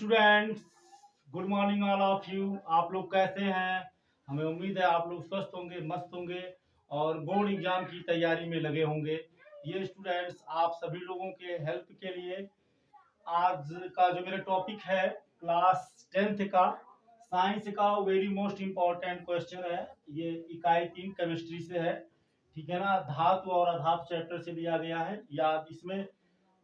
Students, good morning all of you. आप लोग कैसे हैं? हमें उम्मीद है आप लोग स्वस्थ होंगे, मस्त होंगे और बोर्ड एग्जाम की तैयारी में लगे होंगे। ये स्टूडेंट्स, आप सभी लोगों के हेल्प के लिए आज का जो मेरा टॉपिक है क्लास 10th का साइंस का वेरी मोस्ट इम्पोर्टेंट क्वेश्चन है। ये इकाई 3 केमिस्ट्री से है, ठीक है ना। धातु और अधातु चैप्टर से लिया गया है। या इसमें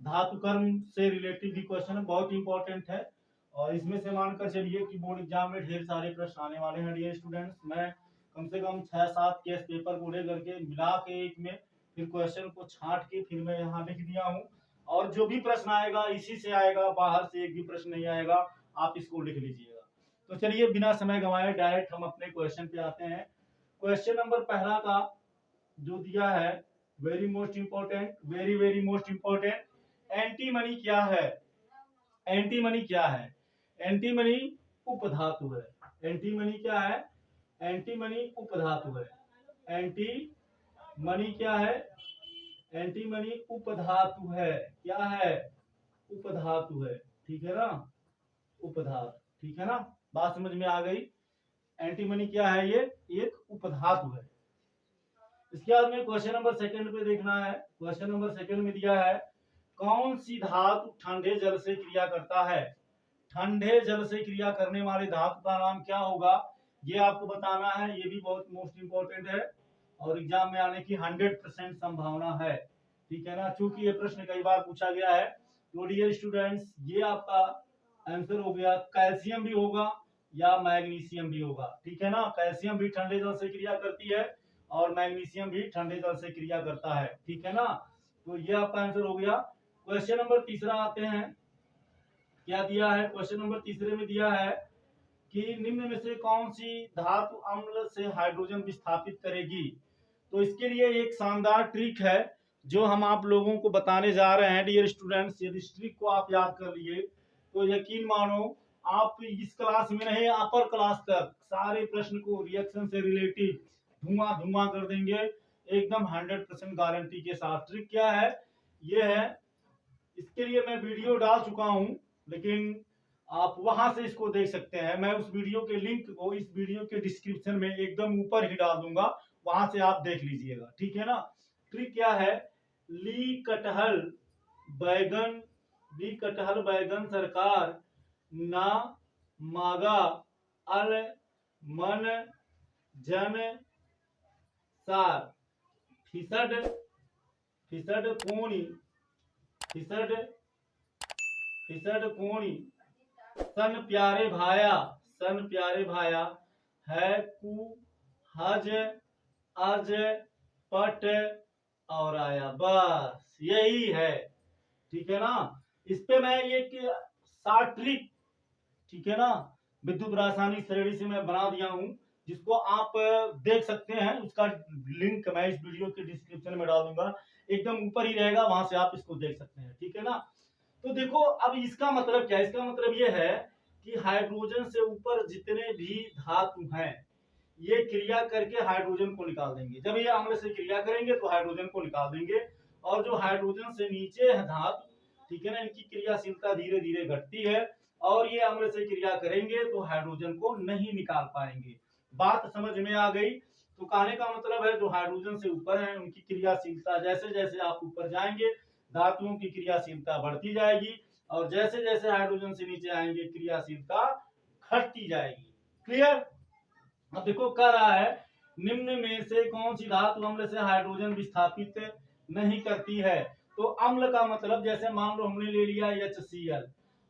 धातु कर्म से रिलेटेड भी क्वेश्चन है, बहुत इंपॉर्टेंट है। और इसमें से मानकर चलिए कि बोर्ड एग्जाम में ढेर सारे प्रश्न आने वाले हैं। डियर स्टूडेंट्स, मैं कम से कम 6-7 केस पेपर को लेकर के मिला के एक में फिर क्वेश्चन को छांट के फिर मैं यहाँ लिख दिया हूँ। और जो भी प्रश्न आएगा इसी से आएगा, बाहर से एक भी प्रश्न नहीं आएगा। आप इसको लिख लीजिएगा। तो चलिए बिना समय गंवाए डायरेक्ट हम अपने क्वेश्चन पे आते हैं। क्वेश्चन नंबर पहला का जो दिया है, very most important, very very most important. Antimony क्या है? एंटीमनी क्या है? एंटीमनी उपधातु है। एंटीमनी क्या है? एंटीमनी उपधातु है। एंटीमनी क्या है? एंटीमनी उपधातु है। क्या है? उपधातु है, ठीक है ना। उपधातु, ठीक है ना। बात समझ में आ गई। एंटीमनी क्या है? ये एक उपधातु है। इसके बाद में क्वेश्चन नंबर सेकंड पे देखना है। क्वेश्चन नंबर सेकंड में दिया है, कौन सी धातु ठंडे जल से क्रिया करता है? ठंडे जल से क्रिया करने वाले धातु का नाम क्या होगा? ये आपको बताना है। ये भी बहुत मोस्ट इंपोर्टेंट है और एग्जाम में आने की 100% संभावना है, ठीक है ना। चूंकि ये प्रश्न कई बार पूछा गया है। तो डियर स्टूडेंट्स, ये आपका आंसर हो गया। कैल्शियम भी होगा या मैग्नीशियम भी होगा, ठीक है ना। कैल्शियम भी ठंडे जल से क्रिया करती है और मैग्नीशियम भी ठंडे जल से क्रिया करता है, ठीक है ना। तो ये आपका आंसर हो गया। क्वेश्चन नंबर तीसरा आते हैं। क्या दिया है? क्वेश्चन नंबर तीसरे में दिया है कि निम्न में से कौन सी धातु अम्ल से हाइड्रोजन विस्थापित करेगी? तो इसके लिए एक शानदार ट्रिक है जो हम आप लोगों को बताने जा रहे हैं। डियर स्टूडेंट्स, यदि इस ट्रिक को आप याद कर लिए तो यकीन मानो आप इस क्लास में नहीं, अपर क्लास तक सारे प्रश्न को रिएक्शन से रिलेटेड धुआं धुआं कर देंगे एकदम 100% गारंटी के साथ। ट्रिक क्या है? ये है, इसके लिए मैं वीडियो डाल चुका हूं, लेकिन आप वहां से इसको देख सकते हैं। मैं उस वीडियो के लिंक को इस वीडियो के डिस्क्रिप्शन में एकदम ऊपर ही डाल दूंगा, वहां से आप देख लीजिएगा, ठीक है ना। ट्रिक क्या है? ली कटहल बैगन, ली कटहल बैगन सरकार ना मागा अल मन जन सार फिसड फिसड कोणी फिसड फिसड कोणी सन प्यारे भाया, सन प्यारे भाया है कु हज अज पट और आया। बस यही है, ठीक है ना। इस पे मैं एक शॉर्ट ट्रिक, ठीक है ना, विद्युत रासायनिक श्रेणी से मैं बना दिया हूं, जिसको आप देख सकते हैं। उसका लिंक मैं इस वीडियो के डिस्क्रिप्शन में डाल दूंगा, एकदम ऊपर ही रहेगा, वहां से आप इसको देख सकते हैं, ठीक है ना। तो देखो, अब इसका मतलब क्या है? इसका मतलब ये है कि हाइड्रोजन से ऊपर जितने भी धातु हैं ये क्रिया करके हाइड्रोजन को निकाल देंगे। जब ये अम्ल से क्रिया करेंगे तो हाइड्रोजन को निकाल देंगे। और जो हाइड्रोजन से नीचे है धातु, ठीक है ना, इनकी क्रियाशीलता धीरे धीरे घटती है और ये अम्ल से क्रिया करेंगे तो हाइड्रोजन को नहीं निकाल पाएंगे। बात समझ में आ गई? तो कहने का मतलब है जो हाइड्रोजन से ऊपर है उनकी क्रियाशीलता, जैसे जैसे आप ऊपर जाएंगे धातुओं की क्रियाशीलता बढ़ती जाएगी और जैसे जैसे हाइड्रोजन से नीचे आएंगे क्रियाशीलता घटती जाएगी। क्लियर? अब देखो कह रहा है, निम्न में से कौन सी धातु अम्ल से हाइड्रोजन विस्थापित नहीं करती है? तो अम्ल का मतलब, जैसे मान लो हमने ले लिया HCl।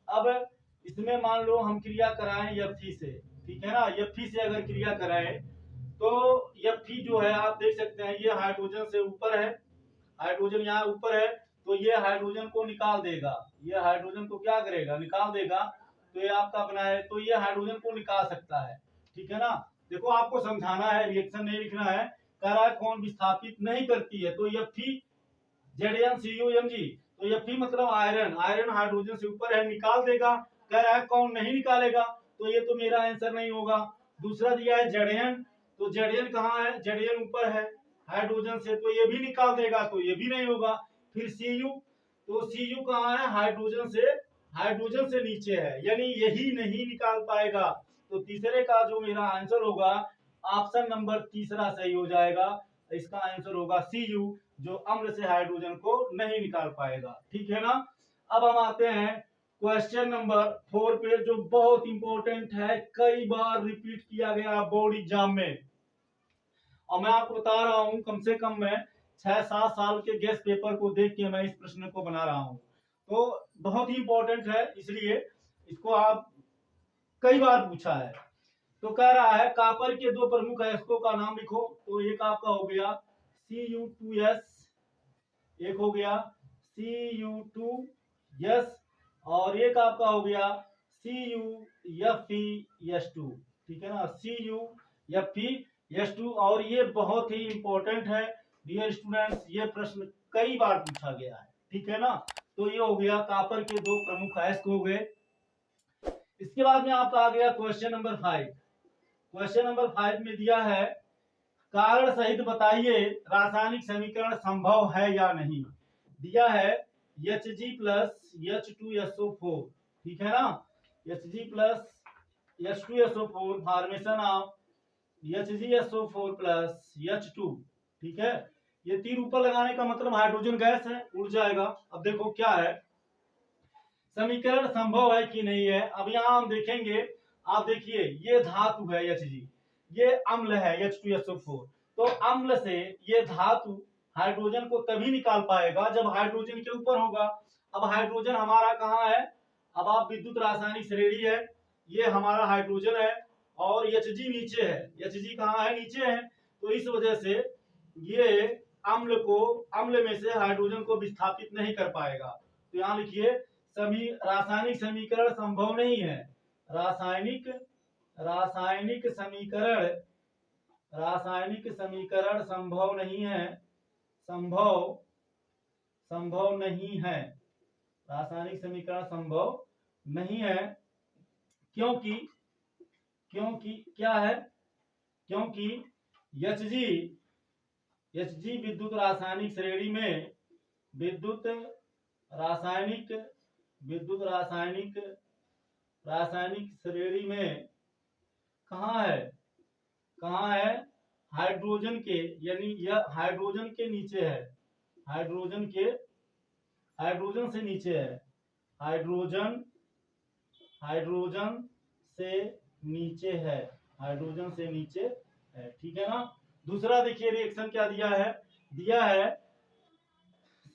अब इसमें मान लो हम क्रिया कराएं Fe से, ठीक है ना। Fe से अगर क्रिया कराएं तो Fe जो है आप देख सकते हैं ये हाइड्रोजन से ऊपर है, हाइड्रोजन यहाँ ऊपर है, तो ये हाइड्रोजन को निकाल देगा। ये हाइड्रोजन को क्या करेगा? निकाल देगा। तो ये आपका बना है, तो ये हाइड्रोजन को निकाल सकता है, ठीक है ना। देखो आपको समझाना है, रिएक्शन नहीं लिखना है। कह रहा है कौन विस्थापित नहीं करती है? तो Fe ZnCuMg, तो Fe मतलब आयरन, आयरन हाइड्रोजन से ऊपर है, निकाल देगा। कह रहा है कौन नहीं निकालेगा? तो ये तो मेरा आंसर नहीं होगा। दूसरा दिया है Zn, तो Zn कहाँ है? Zn ऊपर है हाइड्रोजन से, तो ये भी निकाल देगा, तो ये भी नहीं होगा। फिर Cu, तो Cu कहाँ है? हाइड्रोजन से हाइड्रोजन से नीचे है, यानी यही नहीं निकाल पाएगा। तो तीसरे का जो मेरा आंसर होगा, ऑप्शन नंबर तीसरा सही हो जाएगा। इसका आंसर होगा Cu, जो अम्ल से हाइड्रोजन को नहीं निकाल पाएगा। ठीक है ना। अब हम आते हैं क्वेश्चन नंबर 4 पे, जो बहुत इंपॉर्टेंट है, कई बार रिपीट किया गया बोर्ड एग्जाम में, और मैं आपको बता रहा हूं कम से कम मैं 6-7 साल के गेस्ट पेपर को देख के मैं इस प्रश्न को बना रहा हूं। तो बहुत ही इंपॉर्टेंट है, इसलिए इसको आप कई बार पूछा है। तो कह रहा है कॉपर के दो प्रमुख अयस्कों का नाम लिखो। तो एक आपका हो गया Cu2s, एक हो गया Cu2s, और एक आपका हो गया CuFeS2। ठीक है ना, CuFeS2। और ये बहुत ही इंपॉर्टेंट है डियर स्टूडेंट्स, ये प्रश्न कई बार पूछा गया है। ठीक है ना। तो ये हो गया कॉपर के दो प्रमुख अयस्क हो गए। इसके बाद में आपका आ गया क्वेश्चन नंबर 5। क्वेश्चन नंबर 5 में दिया है कारण सहित बताइए रासायनिक समीकरण संभव है या नहीं। दिया है Hg प्लस H2SO4। ठीक है ना, Hg plus H2SO4 formation of HgSO4 plus H2। ठीक है, ये तीर ऊपर लगाने का मतलब हाइड्रोजन गैस है, उड़ जाएगा। अब देखो क्या है, समीकरण संभव है कि नहीं है। अब यहाँ हम देखेंगे, आप देखिए ये धातु है Hg, ये अम्ल है H2SO4। तो अम्ल से ये धातु हाइड्रोजन को तभी निकाल पाएगा जब हाइड्रोजन के ऊपर होगा। अब हाइड्रोजन हमारा कहाँ है, अब आप विद्युत रासायनिक श्रेणी है, ये हमारा हाइड्रोजन है और Hg नीचे है। Hg कहाँ है, नीचे है। तो इस वजह से ये अम्ल में से हाइड्रोजन को विस्थापित नहीं कर पाएगा। तो यहाँ लिखिए रासायनिक समीकरण संभव नहीं है। रासायनिक समीकरण संभव नहीं है। संभव नहीं है। रासायनिक समीकरण संभव नहीं है, क्योंकि क्या है, क्योंकि Hg विद्युत रासायनिक श्रेणी में रासायनिक श्रेणी में कहाँ है, हाइड्रोजन के, यानी यह हाइड्रोजन के नीचे है, हाइड्रोजन से नीचे है, हाइड्रोजन से नीचे है। ठीक है ना। दूसरा देखिए रिएक्शन क्या दिया है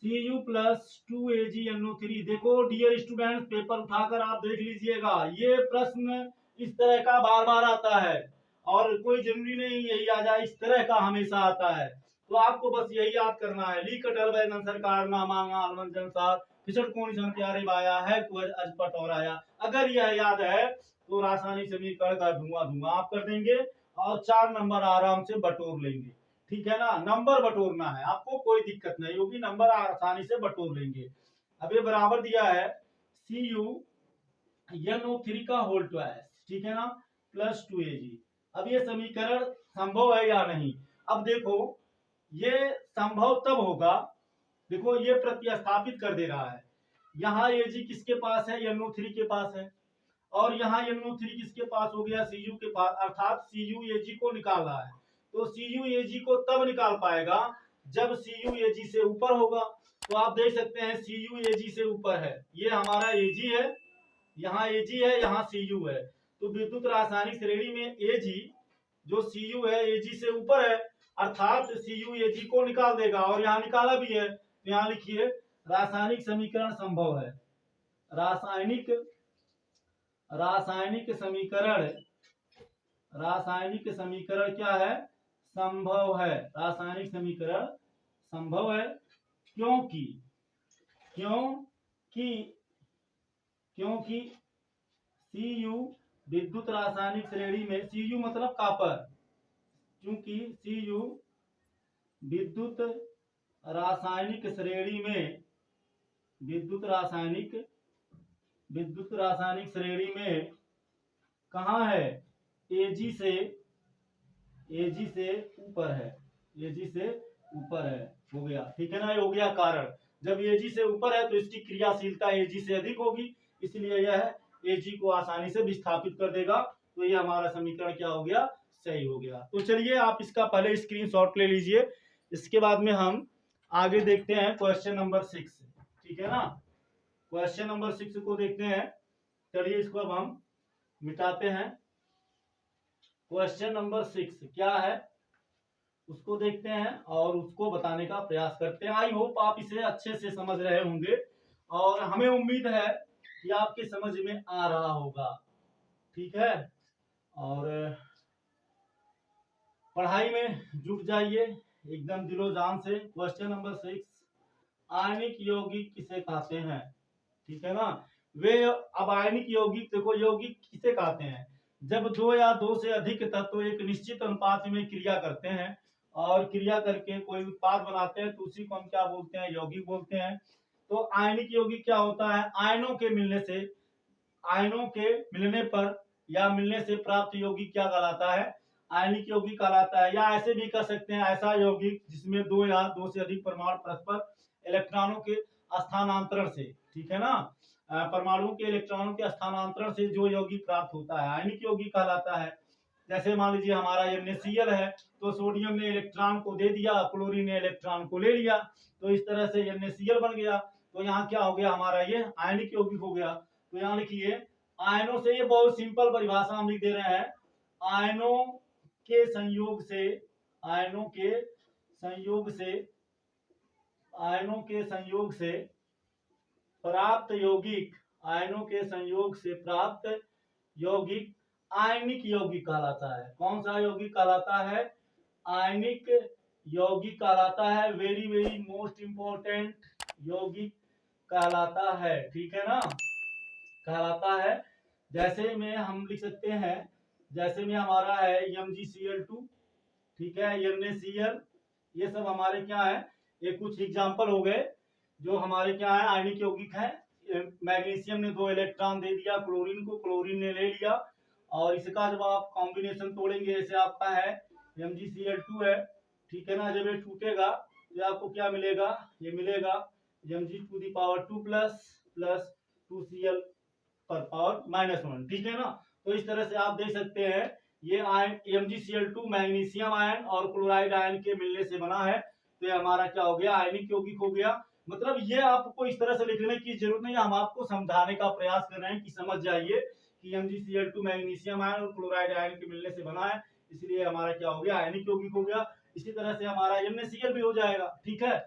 Cu प्लस 2AgNO3। देखो डियर स्टूडेंट्स, पेपर उठाकर आप देख लीजिएगा, ये प्रश्न इस तरह का बार बार आता है, और कोई जरूरी नहीं यही आ जाए, इस तरह का हमेशा आता है। तो आपको बस यही याद करना है, लीक अटल बैगन सरकार ना मांगा आलमन संसार, फिसड़ कौन सन प्यारे बाया है, कुछ अजपट और आया। अगर यह याद है तो रासायनिक समीकरण का धुआं आप कर देंगे और 4 नंबर आराम से बटोर लेंगे। ठीक है ना, नंबर बटोरना है आपको, कोई दिक्कत नहीं होगी, नंबर आसानी से बटोर लेंगे। अब ये बराबर दिया है CuNO3 का होल ट्वाइस। ठीक है ना, प्लस 2Ag। अब ये समीकरण संभव है या नहीं। अब देखो ये संभव तब होगा, देखो ये प्रतिस्थापित कर दे रहा है, यहाँ Ag किसके पास है, NO3 के पास है, और यहाँ NO3 किसके पास हो गया, Cu के पास, अर्थात CuAg को निकाल रहा है। तो CuAg को तब निकाल पाएगा जब CuAg से ऊपर होगा। तो आप देख सकते हैं CuAg से ऊपर है, ये हमारा Ag है, यहाँ Ag है, यहाँ Cu है। तो विद्युत रासायनिक श्रेणी में Ag जो Cu है Ag से ऊपर है, अर्थात CuAg को निकाल देगा, और यहाँ निकाला भी है। तो यहाँ लिखिए रासायनिक समीकरण संभव है। रासायनिक समीकरण क्या है, संभव है। रासायनिक समीकरण संभव है, क्योंकि Cu विद्युत रासायनिक श्रेणी में, Cu मतलब कॉपर, क्योंकि Cu विद्युत रासायनिक श्रेणी में कहाँ है, Ag से ऊपर है, हो गया। ठीक है ना, ये हो गया कारण। जब Ag से ऊपर है तो इसकी क्रियाशीलता Ag से अधिक होगी, इसलिए यह Ag को आसानी से विस्थापित कर देगा। तो ये हमारा समीकरण क्या हो गया, सही हो गया। तो चलिए आप इसका पहले स्क्रीनशॉट ले लीजिए, इसके बाद में हम आगे देखते हैं क्वेश्चन नंबर 6। ठीक है ना, क्वेश्चन नंबर 6 को देखते हैं। चलिए इसको अब हम मिटाते हैं। क्वेश्चन नंबर 6 क्या है उसको देखते हैं और उसको बताने का प्रयास करते हैं। आई होप आप इसे अच्छे से समझ रहे होंगे और हमें उम्मीद है कि आपके समझ में आ रहा होगा। ठीक है, और पढ़ाई में जुट जाइए एकदम दिलो जान से। क्वेश्चन नंबर 6, आयनिक यौगिक किसे कहते हैं। ठीक है ना, वे अब आयनिक यौगिक, देखो यौगिक किसे कहते हैं, जब दो या दो से अधिक तत्व एक निश्चित अनुपात में क्रिया करते हैं और क्रिया करके कोई उत्पाद बनाते हैं तो उसी को हम क्या बोलते हैं, यौगिक बोलते हैं। तो आयनिक यौगिक क्या होता है, आयनों के मिलने से, आयनों के मिलने पर या मिलने से प्राप्त यौगिक क्या कहलाता है, आयनिक यौगिक कहलाता है। या ऐसे भी कह सकते हैं ऐसा यौगिक जिसमें दो या दो से अधिक परमाणु परस्पर इलेक्ट्रॉनों के स्थानांतरण से, ठीक है ना, परमाणुओं के इलेक्ट्रॉनों के स्थानांतरण से जो यौगिक प्राप्त होता है आयनिक यौगिक कहलाता है। जैसे मान लीजिए हमारा NaCl है, तो सोडियम ने इलेक्ट्रॉन को दे दिया, क्लोरीन ने इलेक्ट्रॉन को ले लिया, तो इस तरह से NaCl बन गया। तो यहाँ क्या हो गया, हमारा ये आयनिक यौगिक हो गया। तो यहाँ लिखिए आयनों से, ये बहुत सिंपल परिभाषा हम लिख दे रहे हैं, आयनों के संयोग से, आयनों के संयोग से, आयनों के संयोग से प्राप्त यौगिक, आयनों के संयोग से प्राप्त यौगिक आयनिक यौगिक कहलाता है। कौन सा यौगिक कहलाता है, आयनिक यौगिक कहलाता है। वेरी वेरी मोस्ट इंपॉर्टेंट यौगिक कहलाता है। ठीक है ना, कहलाता है। जैसे में हम लिख सकते हैं, जैसे में हमारा है MgCl2, ठीक है, NaCl, ये सब हमारे क्या है, ये कुछ एग्जाम्पल हो गए जो हमारे क्या है आयनिक यौगिक है। मैग्नीशियम ने 2 इलेक्ट्रॉन दे दिया क्लोरीन को, क्लोरीन ने ले लिया, और इसका जब आप कॉम्बिनेशन तोड़ेंगे, जैसे आपका है MgCl2 है, ठीक है ना, जब ये टूटेगा तो आपको क्या मिलेगा, ये मिलेगा Mg⁻2 प्लस 2Cl पर पावर -1। ठीक है ना, तो इस तरह से आप देख सकते हैं ये आयन MgCl2 मैग्नीशियम आयन और क्लोराइड आयन के मिलने से बना है। तो ये हमारा क्या हो गया, आयनिक यौगिक हो गया। मतलब ये आपको इस तरह से लिखने की जरूरत नहीं है, हम आपको समझाने का प्रयास कर रहे हैं कि समझ जाइए कि MgCl2 मैग्नीशियम आयन और क्लोराइड आयन के मिलने से बना है, इसलिए हमारा क्या हो गया, आयनिक यौगिक हो गया। इसी तरह से हमारा NaCl भी हो जाएगा। ठीक है,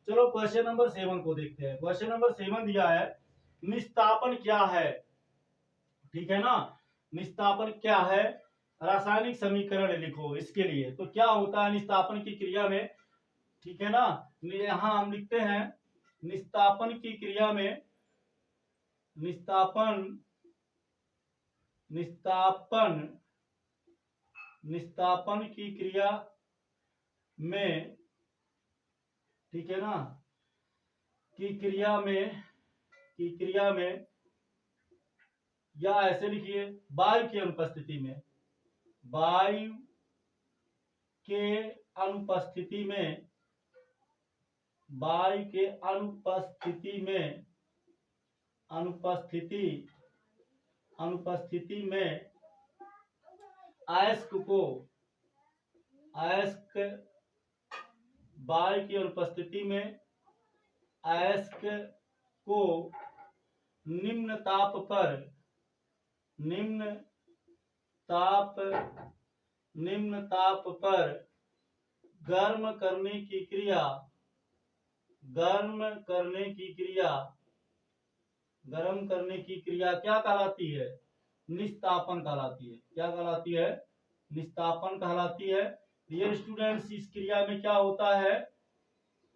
चलो क्वेश्चन नंबर 7 को देखते हैं। क्वेश्चन नंबर 7 दिया है, निस्तापन क्या है। ठीक है ना, निस्तापन क्या है, रासायनिक समीकरण लिखो इसके लिए। तो क्या होता है निस्तापन की क्रिया में, ठीक है ना, यहां हम लिखते हैं निस्तापन की क्रिया में, निस्तापन निस्तापन निस्तापन की क्रिया में, ठीक है ना, की क्रिया में या ऐसे लिखिए वायु की अनुपस्थिति में, वायु के अनुपस्थिति में, वायु के अनुपस्थिति में, अनुपस्थिति में अयस्क को, अयस्क, वायु की अनुपस्थिति में अयस्क को निम्न ताप पर, निम्न ताप पर गर्म करने की क्रिया, गर्म करने की क्रिया क्या कहलाती है, निस्तापन कहलाती है। क्या कहलाती है, निस्तापन कहलाती है। डियर स्टूडेंट्स, इस क्रिया में क्या होता है,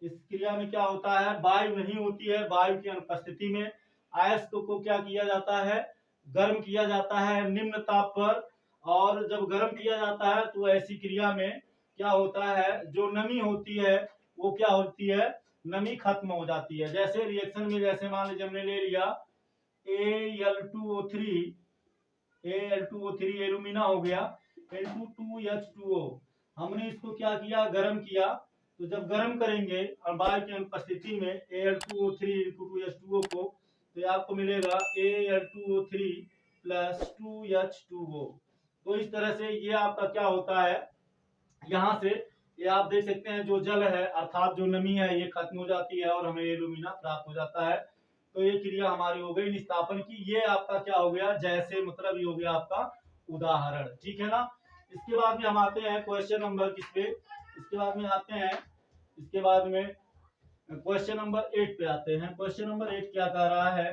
इस क्रिया में क्या होता है, वायु नहीं होती है, वायु की अनुपस्थिति में अयस्क को क्या किया जाता है, गर्म किया जाता है निम्न ताप पर। और जब गर्म किया जाता है तो ऐसी क्रिया में क्या होता है, जो नमी होती है वो क्या होती है, नमी खत्म हो जाती है। जैसे रिएक्शन में, जैसे मान लीजिए हमने ले लिया Al2O3 एल्यूमिना हो गया, N2H2O, हमने इसको क्या किया, गर्म किया। तो जब गर्म करेंगे वायु की अनुपस्थिति में Al2O3 N2H2O को, तो ये आपको मिलेगा Al2O3 प्लस 2H2O। तो इस तरह से ये आपका क्या होता है, यहाँ से ये आप देख सकते हैं जो जल है अर्थात जो नमी है ये खत्म हो जाती है और हमें एल्यूमिना प्राप्त हो जाता है। तो ये क्रिया हमारी हो गई निस्तापन की। ये आपका क्या हो गया, जैसे मतलब ये हो गया आपका उदाहरण, ठीक है ना। इसके बाद में हम आते हैं क्वेश्चन नंबर किस पे, इसके बाद में आते हैं, इसके बाद में क्वेश्चन नंबर 8 पे आते हैं। क्वेश्चन नंबर 8 क्या कह रहा है,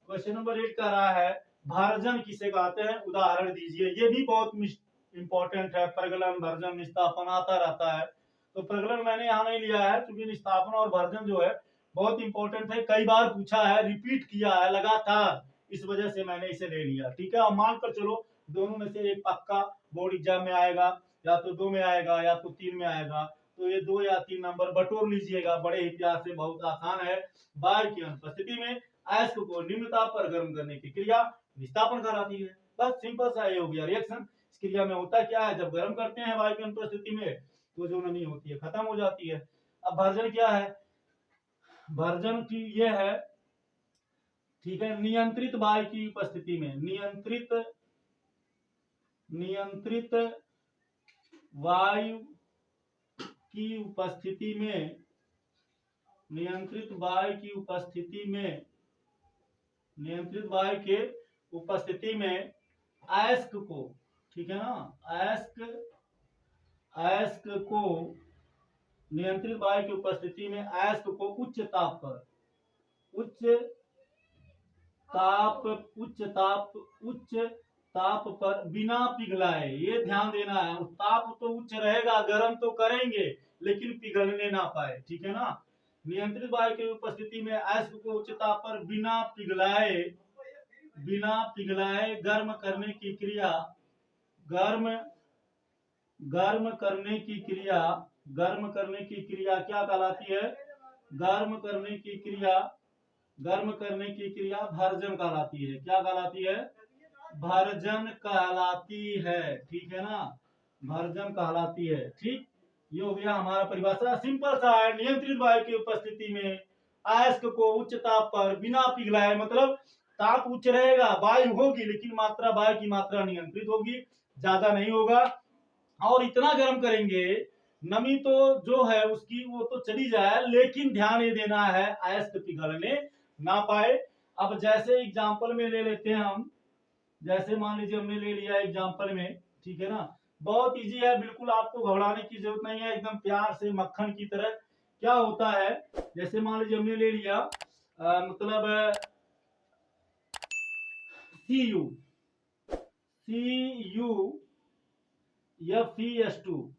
क्वेश्चन नंबर 8 कह रहा है भारजन किसे कहते हैं, उदाहरण दीजिए। ये भी बहुत इंपॉर्टेंट है, प्रगलन भर्जन निस्तापन आता रहता है। तो प्रगलन मैंने यहाँ नहीं लिया है क्योंकि निस्तापन और भर्जन जो है बहुत इंपॉर्टेंट है, कई बार पूछा है, रिपीट किया है लगातार, इस वजह से मैंने इसे ले लिया, ठीक है। अब मानकर चलो दोनों में से एक पक्का बोर्ड एग्जाम में आएगा, या तो 2 में आएगा या तो 3 में आएगा। तो ये 2 या 3 नंबर बटोर लीजिएगा, बड़े ही प्यार से, बहुत आसान है। वायु की अनुपस्थिति में अयस्क को निम्न ताप पर गर्म करने की क्रिया विस्थापन कहलाती है। बस सिंपल सा ये हो गया रिएक्शन। इस क्रिया में होता क्या है, जब गर्म करते हैं वायु की अनुपस्थिति में तो जो नमी होती है खत्म हो जाती है। अब भर्जन क्या है, भर्जन की ये है, ठीक है, नियंत्रित वायु की उपस्थिति में, नियंत्रित वायु की उपस्थिति में, नियंत्रित वायु की उपस्थिति में, नियंत्रित वायु के उपस्थिति में अयस्क को, ठीक है ना, अयस्क को, नियंत्रित वायु की उपस्थिति में अयस्क को उच्च ताप पर, उच्च ताप पर बिना पिघलाए, ये ध्यान देना है, ताप तो उच्च रहेगा, गर्म तो करेंगे लेकिन पिघलने ना पाए, ठीक है ना। नियंत्रित वायु की उपस्थिति में अयस्क को उच्च ताप पर बिना पिघलाए गर्म करने की क्रिया, गर्म करने की क्रिया क्या कहलाती है, गर्म करने की क्रिया भर्जन कहलाती है। क्या कहलाती है, भर्जन कहलाती है, ठीक है ना, भर्जन कहलाती है, ठीक। ये हो गया हमारा परिभाषा, सिंपल सा है। नियंत्रित वायु की उपस्थिति में अयस्क को उच्च ताप पर बिना पिघलाए, मतलब ताप उच्च रहेगा, वायु होगी लेकिन मात्रा, वायु की मात्रा नियंत्रित होगी, ज्यादा नहीं होगा, और इतना गर्म करेंगे नमी तो जो है उसकी वो तो चली जाए, लेकिन ध्यान ये देना है अयस्क पिघलने ना पाए। अब जैसे एग्जांपल में ले लेते हैं हम, जैसे मान लीजिए हमने ले लिया एग्जांपल में, ठीक है ना, बहुत इजी है, बिल्कुल आपको घबराने की जरूरत नहीं है, एकदम प्यार से मक्खन की तरह। क्या होता है, जैसे मान लीजिए हमने ले लिया मतलब CuFeS2।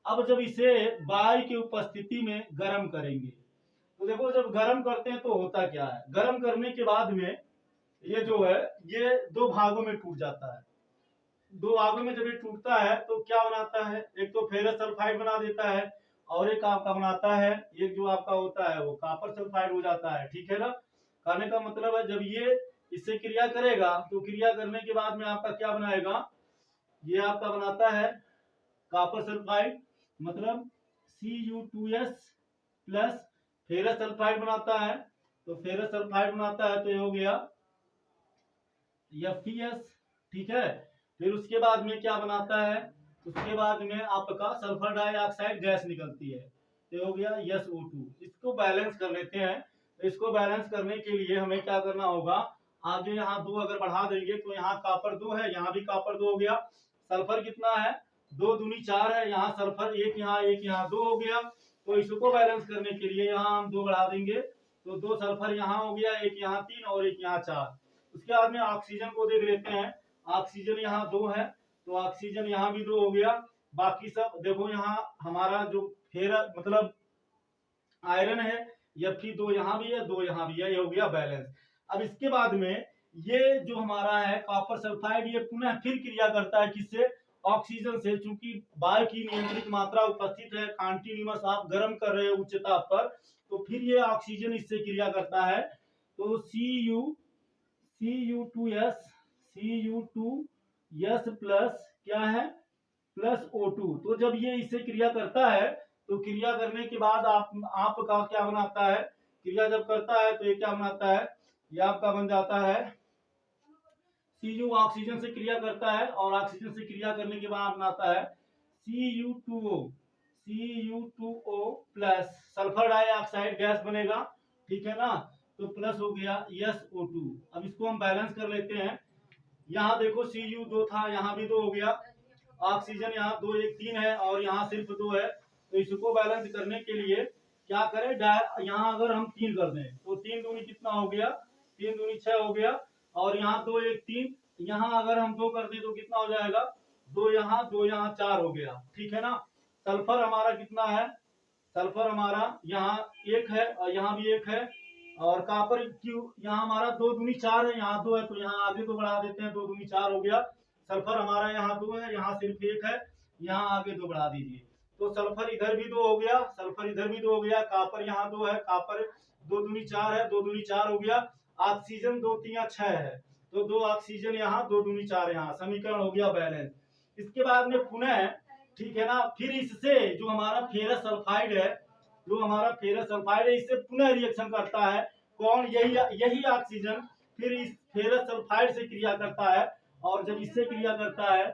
अब जब इसे वायु की उपस्थिति में गर्म करेंगे, तो देखो जब गर्म करते हैं तो होता क्या है, गर्म करने के बाद में ये जो है ये 2 भागों में टूट जाता है। 2 भागों में जब ये टूटता है तो क्या बनाता है, एक तो फेरस सल्फाइड बना देता है, और एक आपका बनाता है, एक जो आपका होता है वो कॉपर सल्फाइड हो जाता है, ठीक है ना। कहने का मतलब है जब ये इससे क्रिया करेगा तो क्रिया करने के बाद में आपका क्या बनाएगा, ये आपका बनाता है कॉपर सल्फाइड, मतलब Cu2S प्लस फेरस सल्फाइड बनाता है, तो फेरस सल्फाइड बनाता है तो ये हो गया Fe(S), ठीक है। फिर उसके बाद में क्या बनाता है, उसके बाद में आपका सल्फर डाइऑक्साइड गैस निकलती है, तो हो गया SO2। इसको बैलेंस कर लेते हैं। तो इसको बैलेंस करने के लिए हमें क्या करना होगा, आगे यहाँ 2 अगर बढ़ा देंगे तो यहाँ कॉपर 2 है, यहाँ भी कॉपर 2 हो गया, सल्फर कितना है 2 दूनी 4 है, यहाँ सल्फर 1 यहाँ 2 हो गया। तो इसको बैलेंस करने के लिए यहाँ हम 2 बढ़ा देंगे, तो 2 सल्फर यहाँ हो गया, 1 यहाँ 3 और 1 यहाँ 4। उसके बाद में ऑक्सीजन को देख लेते हैं, ऑक्सीजन यहाँ 2 है, तो ऑक्सीजन यहाँ भी 2 हो गया। बाकी सब देखो यहाँ हमारा जो फेरस मतलब आयरन है, Fe2 यहाँ भी है, 2 यहाँ भी है, ये हो गया बैलेंस। अब इसके बाद में ये जो हमारा है कॉपर सल्फाइड, ये पुनः फिर क्रिया करता है किससे, ऑक्सीजन से। चूंकि वायु की नियंत्रित मात्रा उपस्थित है, कॉन्टिन्यूअस आप गर्म कर रहे हो उच्च ताप पर, तो फिर ये ऑक्सीजन इससे क्रिया करता है, तो Cu2S प्लस क्या है, प्लस O2। तो जब ये इससे क्रिया करता है तो क्रिया करने के बाद आपका क्या बनाता है, क्रिया जब करता है तो ये क्या बनाता है, ये आपका बन जाता है Cu ऑक्सीजन से क्रिया करता है और ऑक्सीजन से क्रिया करने के बाद बनाता है Cu2O, Cu2O plus sulphur dioxide gas बनेगा, ठीक है ना। तो प्लस हो गया SO2। अब इसको हम बैलेंस कर लेते हैं। यहाँ देखो Cu 2 था, यहाँ भी 2 हो गया, ऑक्सीजन यहाँ 2 1 3 है और यहाँ सिर्फ 2 है। तो इसको बैलेंस करने के लिए क्या करें, यहाँ अगर हम 3 कर दें तो 3 दूनी कितना हो गया, 3 दूनी 6 हो गया, और यहाँ 2 1 3, यहाँ अगर हम 2 कर दें तो कितना हो जाएगा, 2 यहाँ 4 हो गया, ठीक है ना। सल्फर हमारा कितना है, सल्फर हमारा यहाँ 1 है और यहाँ भी 1 है, और कापर क्यू यहाँ हमारा 2 दूनी 4 है, यहाँ 2 है, तो यहाँ आगे 2 बढ़ा देते हैं, 2 दूनी 4 हो गया। सल्फर हमारा यहाँ 2 है, यहाँ सिर्फ 1 है, यहाँ आगे 2 बढ़ा दीजिए, तो सल्फर इधर भी 2 हो गया, सल्फर इधर भी 2 हो गया, कापर यहाँ 2 है, कापर 2 दूनी 4 है, 2 दूनी 4 हो गया। ऑक्सीजन 2 3 6 है, तो 2 ऑक्सीजन यहाँ, 2 दूनी 4 यहाँ, समीकरण हो गया बैलेंस। इसके बाद में पुनः, ठीक है ना, फिर इससे जो हमारा फेरस सल्फाइड है, जो हमारा फेरस सल्फाइड है, इससे पुनः रिएक्शन करता है कौन, यही ऑक्सीजन फिर इस फेरस सल्फाइड से क्रिया करता है, और जब इससे क्रिया करता है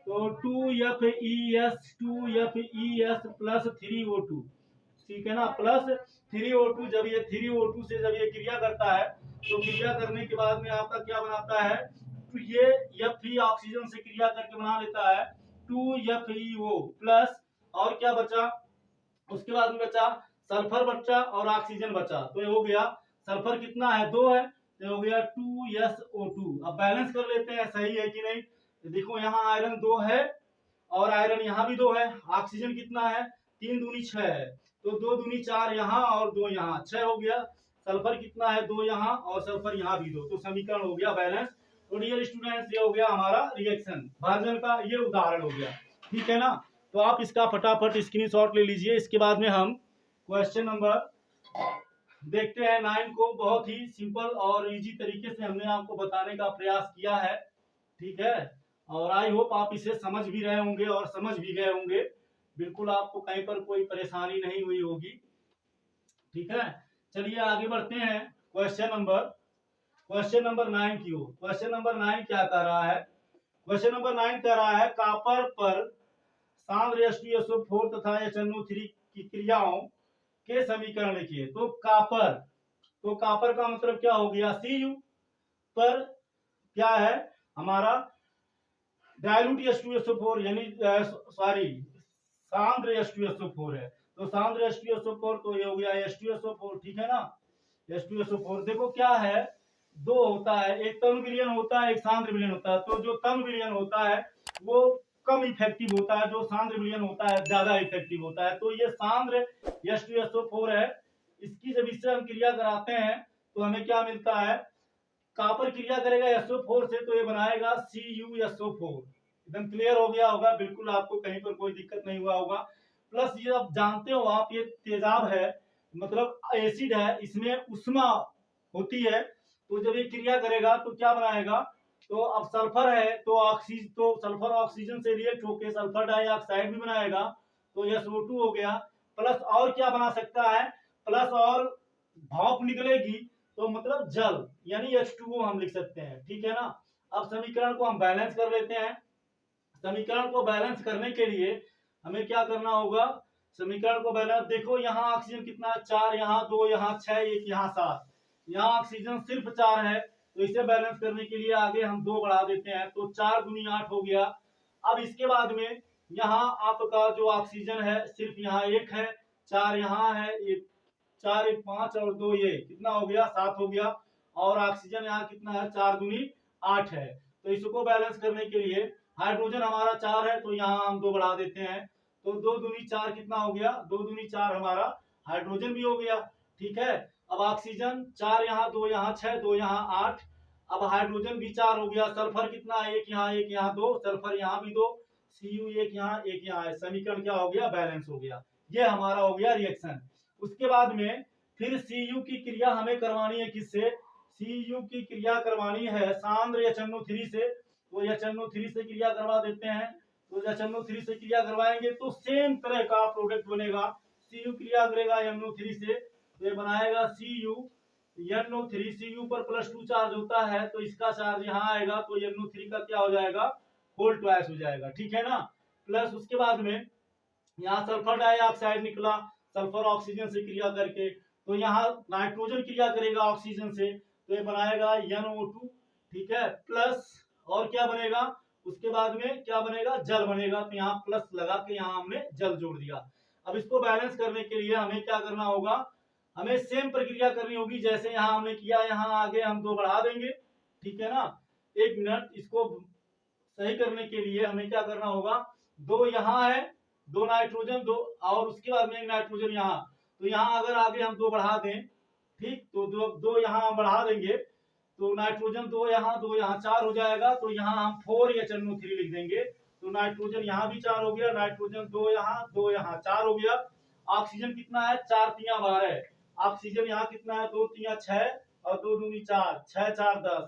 तो 2FeS प्लस 3O2, ठीक है ना, प्लस 3O2। जब ये 3O2 से जब ये क्रिया करता है तो क्रिया करने के बाद में आपका क्या बनाता है, तो ये Fe ऑक्सीजन से क्रिया करके बना लेता है 2FeO प्लस, और क्या बचा, उसके बाद में बचा सल्फर बचा और ऑक्सीजन बचा, तो ये हो गया सल्फर कितना है, 2 है, तो हो गया 2SO2। अब बैलेंस कर लेते हैं सही है कि नहीं। तो देखो यहाँ आयरन 2 है और आयरन यहाँ भी 2 है, ऑक्सीजन कितना है, 3 दूनी 6 है, तो 2 दूनी 4 यहाँ और 2 यहाँ, 6 हो गया। सल्फर कितना है, 2 यहाँ और सल्फर यहाँ भी 2, तो समीकरण हो गया बैलेंस। तो डियर स्टूडेंट्स, ये हो गया हमारा रिएक्शन भाजन का ये उदाहरण हो गया, ठीक है ना। तो आप इसका फटाफट स्क्रीनशॉट ले लीजिए। इसके बाद में हम क्वेश्चन नंबर देखते हैं 9 को। बहुत ही सिंपल और इजी तरीके से हमने आपको बताने का प्रयास किया है, ठीक है, और आई होप आप इसे समझ भी रहे होंगे और समझ भी गए होंगे, बिल्कुल आपको कहीं पर कोई परेशानी नहीं हुई होगी, ठीक है। चलिए आगे बढ़ते हैं क्वेश्चन नंबर 9 की ओर। क्वेश्चन नंबर 9 क्या कर रहा है, क्वेश्चन नंबर 9 कह रहा है कॉपर पर सांद्र H2SO4 तथा HNO3 की क्रियाओं के समीकरण लिखिए। तो कापर का मतलब क्या हो गया, Cu पर क्या है हमारा डायलूट H2SO4, यानी सॉरी सांद्र H2SO4 है, तो सांद्र H2SO4, तो ये हो गया H2SO4, ठीक है ना। H2SO4 देखो क्या है, 2 होता है, एक तनु विलयन होता है, एक सांद्र विलयन होता है। तो जो तनु विलयन होता है वो कम इफेक्टिव होता है, जो सांद्र विलयन होता है ज्यादा इफेक्टिव होता है। तो ये सांद्र H2SO4 है, इसकी जब इससे हम क्रिया कराते हैं तो हमें क्या मिलता है, कॉपर क्रिया करेगा SO4 से तो ये बनाएगा CuSO4। एकदम क्लियर हो गया होगा, बिल्कुल आपको कहीं पर कोई दिक्कत नहीं हुआ होगा। प्लस ये आप जानते हो आप, ये तेजाब है, मतलब एसिड है, इसमें उष्मा होती है, तो जब ये क्रिया करेगा तो क्या बनाएगा, तो अब सल्फर है तो सल्फर ऑक्सीजन से रिएक्ट होकर सल्फर डाइऑक्साइड भी बनाएगा, तो SO2 हो गया। प्लस और क्या बना सकता है, प्लस और भाप निकलेगी, तो मतलब जल, यानी H2O हम लिख सकते हैं, ठीक है ना। अब समीकरण को हम बैलेंस कर लेते हैं। समीकरण को बैलेंस करने के लिए हमें क्या करना होगा, समीकरण को बैलेंस, देखो यहाँ ऑक्सीजन कितना, 4 यहाँ 2 यहाँ 6 1 यहाँ 7, यहाँ ऑक्सीजन सिर्फ 4 है, तो इसे बैलेंस करने के लिए आगे हम 2 बढ़ा देते हैं, तो 4 दूनी 8 हो गया। अब इसके बाद में यहाँ आपका जो ऑक्सीजन है सिर्फ यहाँ 1 है, 4 यहाँ है, 4 1 5 और 2 ये कितना हो गया, 7 हो गया, और ऑक्सीजन यहाँ कितना है, 4 दूनी 8 है। तो इसको बैलेंस करने के लिए हाइड्रोजन हमारा 4 है, तो यहाँ हम 2 बढ़ा देते हैं, तो 2 दूनी 4 कितना हो गया, 2 दूनी 4 हमारा हाइड्रोजन भी हो गया, ठीक है। अब ऑक्सीजन 4 यहाँ 2 यहाँ 6 2 यहाँ 8, अब हाइड्रोजन भी 4 हो गया, सल्फर कितना, 1 यहाँ 2, सल्फर यहाँ भी 2, Cu 1 यहाँ है, समीकरण क्या हो गया, बैलेंस हो गया। ये हमारा हो गया रिएक्शन। उसके बाद में फिर Cu की क्रिया हमें करवानी है किससे, Cu की क्रिया करवानी है सांद्र HNO3 से, तो HNO3 से क्रिया करवा देते हैं। तो HNO3 से क्रिया करवाएंगे तो सेम तरह का प्रोडक्ट बनेगा, Cu क्रिया करेगा NO3 से, तो ये बनाएगा Cu NO3, Cu पर +2 चार्ज होता है तो इसका चार्ज यहाँ आएगा तो NO3 का क्या हो जाएगा, होल ट्वाइस हो जाएगा, ठीक है ना। प्लस उसके बाद में यहाँ सल्फर डाइऑक्साइड निकला, सल्फर ऑक्सीजन से क्रिया करके, तो यहाँ नाइट्रोजन क्रिया करेगा ऑक्सीजन से, तो ये बनाएगा NO2, ठीक है। प्लस और क्या बनेगा, उसके बाद में क्या बनेगा, जल बनेगा, तो यहाँ प्लस लगा के यहाँ हमने जल जोड़ दिया। अब इसको बैलेंस करने के लिए हमें क्या करना होगा, हमें सेम प्रक्रिया करनी होगी जैसे यहाँ हमने किया, यहाँ आगे हम 2 बढ़ा देंगे, ठीक है ना। 1 मिनट, इसको सही करने के लिए हमें क्या करना होगा, 2 यहाँ है, 2 नाइट्रोजन 2 और उसके बाद में 1 नाइट्रोजन यहाँ, तो यहाँ अगर आगे हम 2 बढ़ा दें, ठीक, तो 2 यहाँ हम बढ़ा देंगे तो नाइट्रोजन 2 यहाँ 2 यहाँ 4 हो जाएगा, तो यहाँ हम 4HNO3 लिख देंगे, तो नाइट्रोजन यहाँ भी 4 हो गया, नाइट्रोजन 2 यहाँ 4 हो गया। ऑक्सीजन कितना है, 4 3 12, ऑक्सीजन यहाँ कितना है, 2 3 6 और 2 दूनी 4, 6 4 10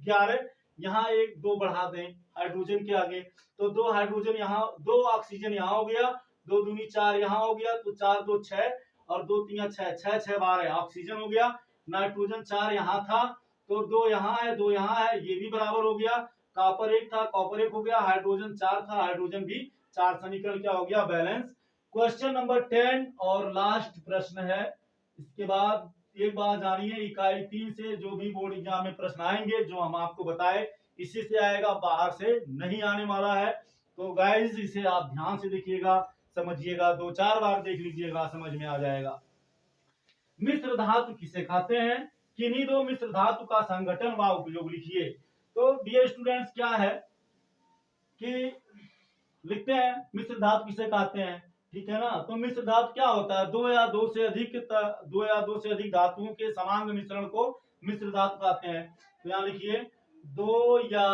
11, यहाँ 1 2 बढ़ा दें हाइड्रोजन के आगे, तो 2 हाइड्रोजन यहाँ, 2 ऑक्सीजन यहाँ हो गया, 2 दूनी 4 यहाँ हो गया, तो 4 2 6 और 2 3 6 6 6 12 ऑक्सीजन हो गया। नाइट्रोजन 4 यहाँ था तो 2 यहाँ है 2 यहाँ है, ये भी बराबर हो गया। कॉपर 1 था, कॉपर 1 हो गया, हाइड्रोजन 4 था, हाइड्रोजन भी 4, समीकरण क्या हो गया, बैलेंस। क्वेश्चन नंबर 10 और लास्ट प्रश्न है, इसके बाद एक बात जानिए, इकाई 3 से जो भी बोर्ड एग्जाम में प्रश्न आएंगे जो हम आपको बताए इसी से आएगा, बाहर से नहीं आने वाला है। तो गाइज इसे आप ध्यान से देखिएगा, समझिएगा, 2-4 बार देख लीजिएगा, समझ में आ जाएगा। मिश्र धातु किसे कहते हैं, किन्हीं 2 मिश्र धातु का संगठन व उपयोग लिखिए। तो डियर स्टूडेंट्स क्या है कि लिखते हैं मिश्र धातु किसे कहते हैं, ठीक है ना। तो मिश्र धातु क्या होता है, 2 या 2 से अधिक धातुओं के समांग मिश्रण को मिश्र धातु कहते हैं। तो यहाँ लिखिए 2 या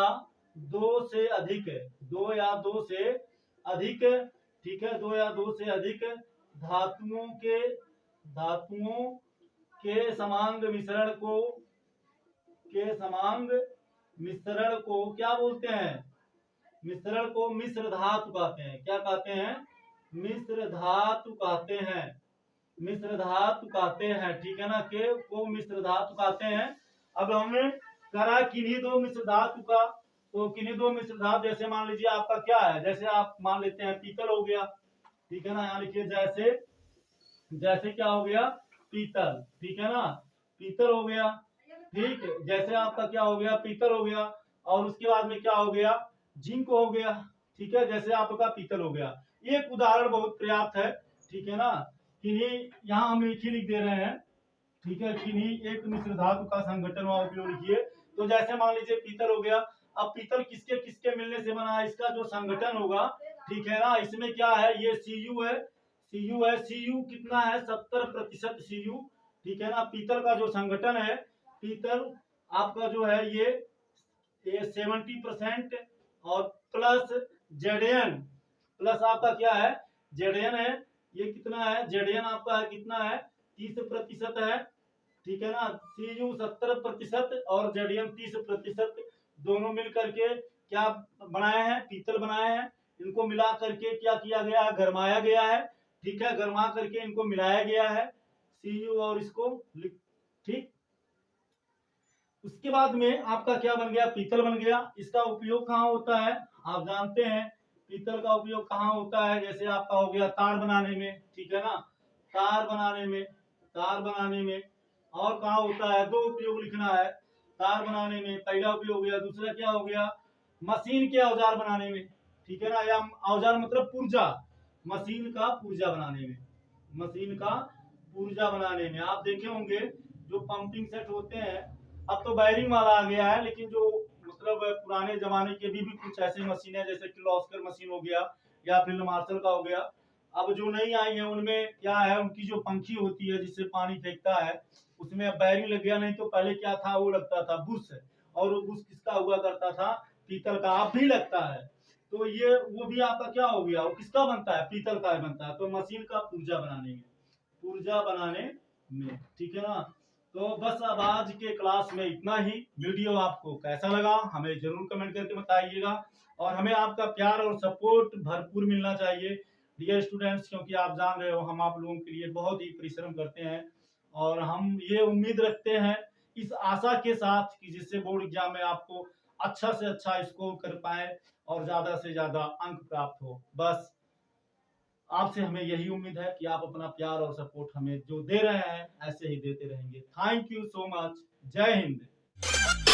2 से अधिक, 2 या 2 से अधिक, ठीक है, 2 या 2 से अधिक धातुओं के समांग मिश्रण को क्या बोलते हैं, मिश्रण को मिश्र धातु कहते हैं। क्या कहते हैं, मिश्र धातु कहते हैं, मिश्र धातु कहते हैं, ठीक है ना, के को मिश्र धातु कहते हैं। अब हमने करा किन्हीं 2 मिश्र धातु का, तो किन्हीं 2 मिश्र धातु जैसे मान लीजिए आपका क्या है, जैसे आप मान लेते हैं पीतल हो गया, ठीक है ना, यहाँ लिखिए जैसे क्या हो गया, पीतल, ठीक है ना, पीतल हो गया, ठीक, जैसे आपका क्या हो गया, पीतल हो गया, और उसके बाद में क्या हो गया, जिंक हो गया, ठीक है, जैसे आपका पीतल हो गया। एक उदाहरण बहुत पर्याप्त है, ठीक है ना, किन्हीं यहाँ हम एक ही लिख दे रहे हैं, ठीक है, किन्हीं एक मिश्र धातु का संगठन व उपयोग लिखिए। तो जैसे मान लीजिए पीतल हो गया, अब पीतल किसके किसके मिलने से बना है, इसका जो संगठन होगा, ठीक है ना, इसमें क्या है, ये Cu है, Cu कितना है, 70% Cu, ठीक है ना। पीतल का जो संगठन है, पीतल आपका जो है ये 70% और प्लस Zn, प्लस आपका क्या है, Zn है, ये कितना है, Zn आपका है कितना है, 30% है, ठीक है ना। Cu 70% और Zn 30%, दोनों मिल करके क्या बनाए हैं, पीतल बनाए हैं। इनको मिला करके क्या किया गया है, गरमाया गया है, ठीक है, गरमा करके इनको मिलाया गया है, Cu और इसको, ठीक। उसके बाद में आपका क्या बन गया, पीतल बन गया। इसका उपयोग कहाँ होता है, आप जानते हैं पीतल का उपयोग कहाँ होता है, जैसे आपका हो गया तार बनाने में, ठीक है ना, तार बनाने में। और कहाँ होता है, 2 उपयोग लिखना है, तार बनाने में पहला उपयोग हो गया, दूसरा क्या हो गया, मशीन के औजार बनाने में, ठीक है ना, या औजार मतलब पुर्जा, मशीन का पुर्जा बनाने में। आप देखे होंगे जो पंपिंग सेट होते हैं, अब तो वायरिंग वाला आ गया है, लेकिन जो मतलब पुराने जमाने के भी कुछ ऐसी मशीनें जैसे किर्लोस्कर मशीन हो गया या फिर मार्शल का हो गया, अब जो नई आई है उनमें क्या है, उनकी जो पंखी होती है जिससे पानी फेंकता है, उसमें अब बैरिंग लग गया। नहीं तो पहले क्या था, वो लगता था बुश, और वो बुश किसका हुआ करता था, पीतल का, अब भी लगता है। तो ये वो भी आपका क्या हो गया, वो किसका बनता है, पीतल का बनता है। तो मशीन का पुर्जा बनाने में, ठीक है ना। तो बस अब आज के क्लास में इतना ही। वीडियो आपको कैसा लगा हमें जरूर कमेंट करके बताइएगा, और हमें आपका प्यार और सपोर्ट भरपूर मिलना चाहिए डियर स्टूडेंट्स, क्योंकि आप जान रहे हो हम आप लोगों के लिए बहुत ही परिश्रम करते हैं, और हम ये उम्मीद रखते हैं इस आशा के साथ कि जिससे बोर्ड एग्जाम में आपको अच्छा से अच्छा स्कोर कर पाए और ज्यादा से ज्यादा अंक प्राप्त हो। बस आपसे हमें यही उम्मीद है कि आप अपना प्यार और सपोर्ट हमें जो दे रहे हैं ऐसे ही देते रहेंगे। Thank you so much. जय हिंद।